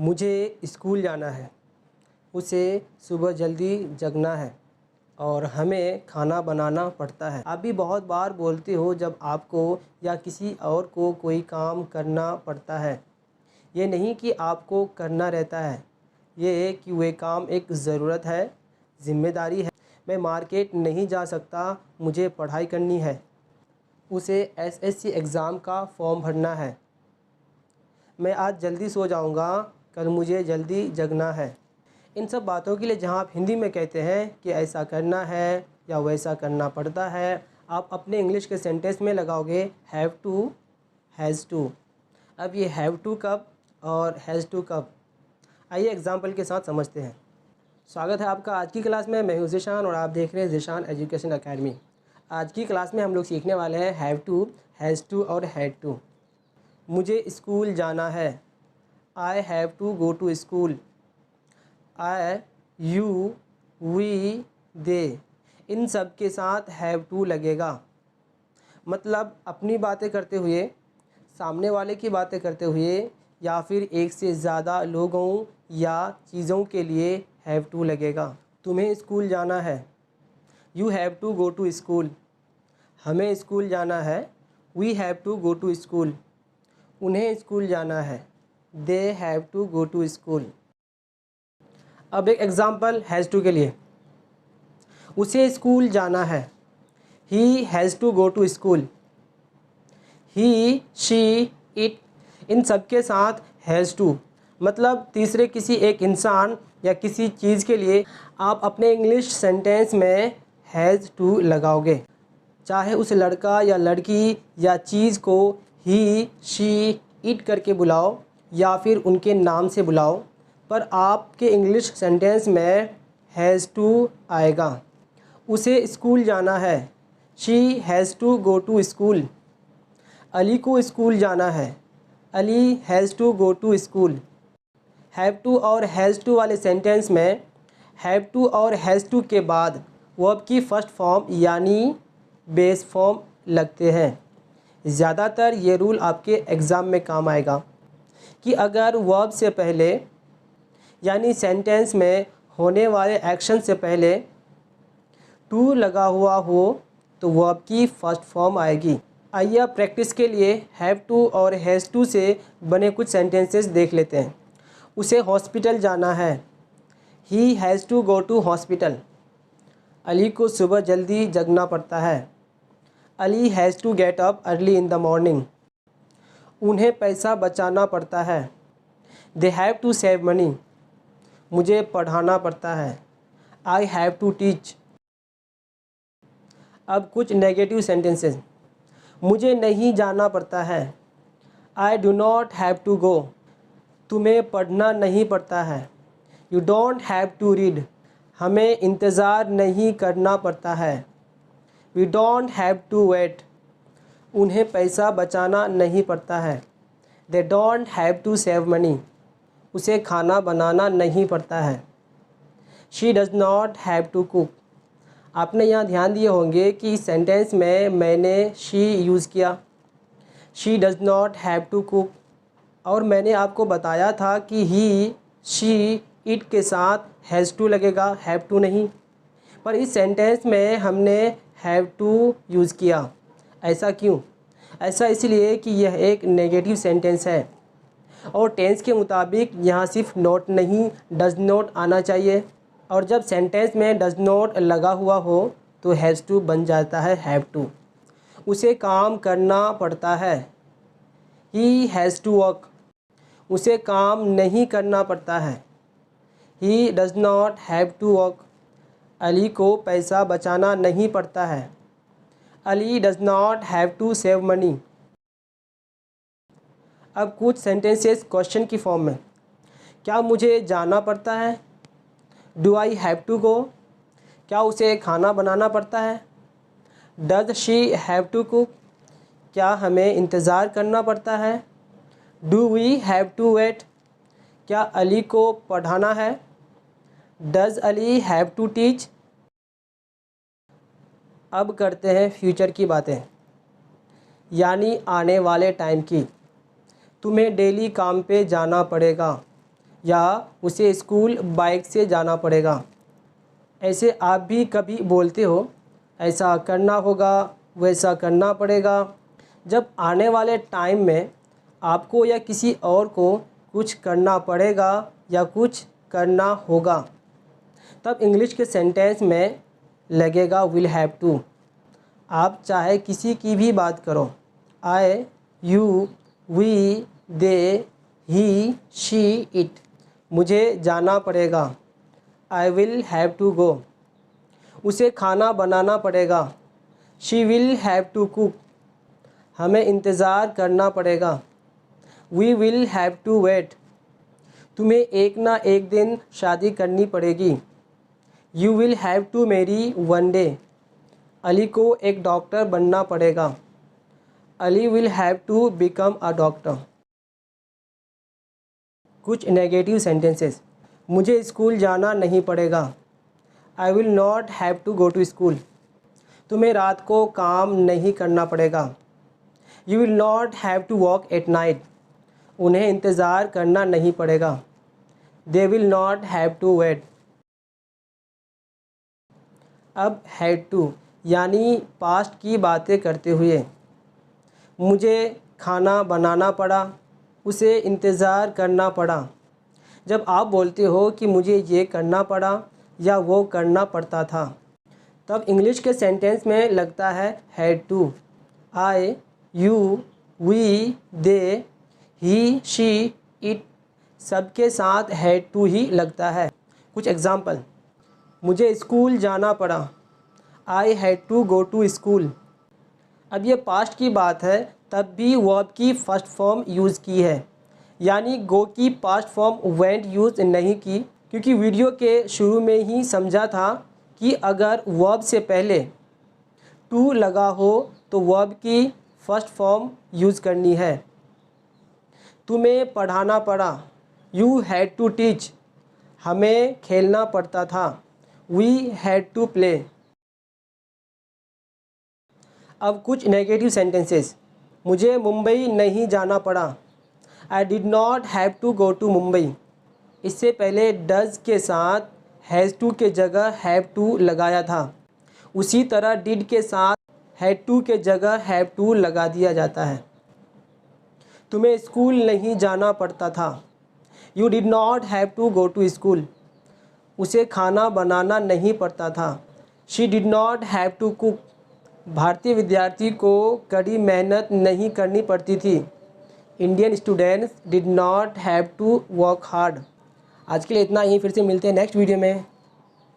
मुझे स्कूल जाना है, उसे सुबह जल्दी जगना है और हमें खाना बनाना पड़ता है। आप भी बहुत बार बोलते हो जब आपको या किसी और को कोई काम करना पड़ता है। ये नहीं कि आपको करना रहता है, ये कि वे काम एक ज़रूरत है, ज़िम्मेदारी है। मैं मार्केट नहीं जा सकता, मुझे पढ़ाई करनी है। उसे एसएससी एग्ज़ाम का फॉर्म भरना है। मैं आज जल्दी सो जाऊंगा, कल मुझे जल्दी जगना है। इन सब बातों के लिए जहां आप हिंदी में कहते हैं कि ऐसा करना है या वैसा करना पड़ता है, आप अपने इंग्लिश के सेंटेंस में लगाओगे हैव टू, हैज़ टू। अब ये हैव टू कब और हैज़ टू कब, आइए एग्जाम्पल के साथ समझते हैं। स्वागत है आपका आज की क्लास में। मैं हूं ज़ीशान और आप देख रहे हैं ज़ीशान एजुकेशन अकेडमी। आज की क्लास में हम लोग सीखने वाले हैं हैव टू, हैज़ टू और हैड टू। मुझे स्कूल जाना है, I have to go to school. I, you, we, they, इन सब के साथ हैव टू लगेगा। मतलब अपनी बातें करते हुए, सामने वाले की बातें करते हुए या फिर एक से ज़्यादा लोगों या चीज़ों के लिए हैव टू लगेगा। तुम्हें स्कूल जाना है, you have to go to school. हमें स्कूल जाना है, we have to go to school. उन्हें स्कूल जाना है, they have to go to school. अब एक एग्ज़ाम्पल हैज़ टू के लिए। उसे स्कूल जाना है, he has to go to school. He, she, it, इन सब के साथ हैज़ टू। मतलब तीसरे किसी एक इंसान या किसी चीज़ के लिए आप अपने इंग्लिश सेंटेंस में हैज़ टू लगाओगे। चाहे उस लड़का या लड़की या चीज़ को ही, शी, इट करके बुलाओ या फिर उनके नाम से बुलाओ, पर आपके इंग्लिश सेंटेंस में हैज़ टू आएगा। उसे स्कूल जाना है, she has to go to school. Ali को स्कूल जाना है, Ali has to go to school. Have to और हैज़ टू वाले सेंटेंस में हैव टू और हैज़ टू के बाद वर्ब की फर्स्ट फॉर्म यानी बेस फॉर्म लगते हैं। ज़्यादातर ये रूल आपके एग्ज़ाम में काम आएगा कि अगर वर्ब से पहले यानी सेंटेंस में होने वाले एक्शन से पहले टू लगा हुआ हो तो वर्ब की फर्स्ट फॉर्म आएगी। आइए अब प्रैक्टिस के लिए हैव टू और हैज़ टू से बने कुछ सेंटेंसेस देख लेते हैं। उसे हॉस्पिटल जाना है, he has to go to hospital. Ali को सुबह जल्दी जगना पड़ता है, Ali has to get up early in the morning. उन्हें पैसा बचाना पड़ता है, they have to save money. मुझे पढ़ाना पड़ता है, आई हैव टू टीच। अब कुछ नेगेटिव सेंटेंसेस। मुझे नहीं जाना पड़ता है, I do not have to go. तुम्हें पढ़ना नहीं पड़ता है, you don't have to read. हमें इंतज़ार नहीं करना पड़ता है, we don't have to wait. उन्हें पैसा बचाना नहीं पड़ता है, they don't have to save money. उसे खाना बनाना नहीं पड़ता है, she does not have to cook. आपने यहाँ ध्यान दिए होंगे कि सेंटेंस में मैंने शी यूज़ किया, she does not have to cook. और मैंने आपको बताया था कि ही, शी, इट के साथ हैज़ टू लगेगा, हैव टू नहीं। पर इस सेंटेंस में हमने हैव टू यूज़ किया। ऐसा क्यों? ऐसा इसलिए कि यह एक नेगेटिव सेंटेंस है और टेंस के मुताबिक यहाँ सिर्फ नॉट नहीं डज़ नॉट आना चाहिए। और जब सेंटेंस में डज़ नॉट लगा हुआ हो तो हैज़ टू बन जाता है हैव टू। उसे काम करना पड़ता है, ही हैज़ टू वर्क। उसे काम नहीं करना पड़ता है, he does not have to work. Ali को पैसा बचाना नहीं पड़ता है, Ali does not have to save money. अब कुछ सेंटेंसेस क्वेश्चन की फॉर्म में। क्या मुझे जाना पड़ता है, do I have to go. क्या उसे खाना बनाना पड़ता है, does she have to cook. क्या हमें इंतज़ार करना पड़ता है, do we have to wait. क्या अली को पढ़ाना है, does Ali have to teach. अब करते हैं फ्यूचर की बातें यानी आने वाले टाइम की। तुम्हें डेली काम पे जाना पड़ेगा, या उसे स्कूल बाइक से जाना पड़ेगा। ऐसे आप भी कभी बोलते हो, ऐसा करना होगा, वैसा करना पड़ेगा। जब आने वाले टाइम में आपको या किसी और को कुछ करना पड़ेगा या कुछ करना होगा, तब इंग्लिश के सेंटेंस में लगेगा विल हैव टू। आप चाहे किसी की भी बात करो, I, you, we, they, he, she, it, मुझे जाना पड़ेगा, I will have to go. उसे खाना बनाना पड़ेगा, she will have to cook. हमें इंतज़ार करना पड़ेगा, we will have to wait. तुम्हें एक ना एक दिन शादी करनी पड़ेगी, you will have to marry one day. Ali को एक डॉक्टर बनना पड़ेगा, Ali will have to become a doctor. कुछ नेगेटिव सेंटेंसेस। मुझे स्कूल जाना नहीं पड़ेगा, I will not have to go to school. तुम्हें रात को काम नहीं करना पड़ेगा, you will not have to walk at night. उन्हें इंतज़ार करना नहीं पड़ेगा, they will not have to wait. अब हैड टू यानी पास्ट की बातें करते हुए, मुझे खाना बनाना पड़ा, उसे इंतज़ार करना पड़ा। जब आप बोलते हो कि मुझे ये करना पड़ा या वो करना पड़ता था, तब इंग्लिश के सेंटेंस में लगता है had to. I, you, we, they, he, she, it सबके साथ हैड टू ही लगता है। कुछ एग्जाम्पल, मुझे स्कूल जाना पड़ा, I had to go to school. अब ये पास्ट की बात है, तब भी वर्ब की फर्स्ट फॉर्म यूज़ की है, यानी गो की पास्ट फॉर्म वेंट यूज़ नहीं की, क्योंकि वीडियो के शुरू में ही समझा था कि अगर वर्ब से पहले टू लगा हो तो वर्ब की फर्स्ट फॉर्म यूज़ करनी है। तुम्हें पढ़ाना पड़ा, यू हैड टू टीच। हमें खेलना पड़ता था, वी हैड टू प्ले। अब कुछ नेगेटिव सेंटेंसेस। मुझे मुंबई नहीं जाना पड़ा, I did not have to go to Mumbai. इससे पहले डज के साथ हैज़ टू के जगह हैव टू लगाया था, उसी तरह डिड के साथ हैड टू के जगह हैव टू लगा दिया जाता है। तुम्हें स्कूल नहीं जाना पड़ता था, you did not have to go to school. उसे खाना बनाना नहीं पड़ता था, she did not have to cook. भारतीय विद्यार्थी को कड़ी मेहनत नहीं करनी पड़ती थी, Indian students did not have to work hard. आज के लिए इतना ही, फिर से मिलते हैं नेक्स्ट वीडियो में।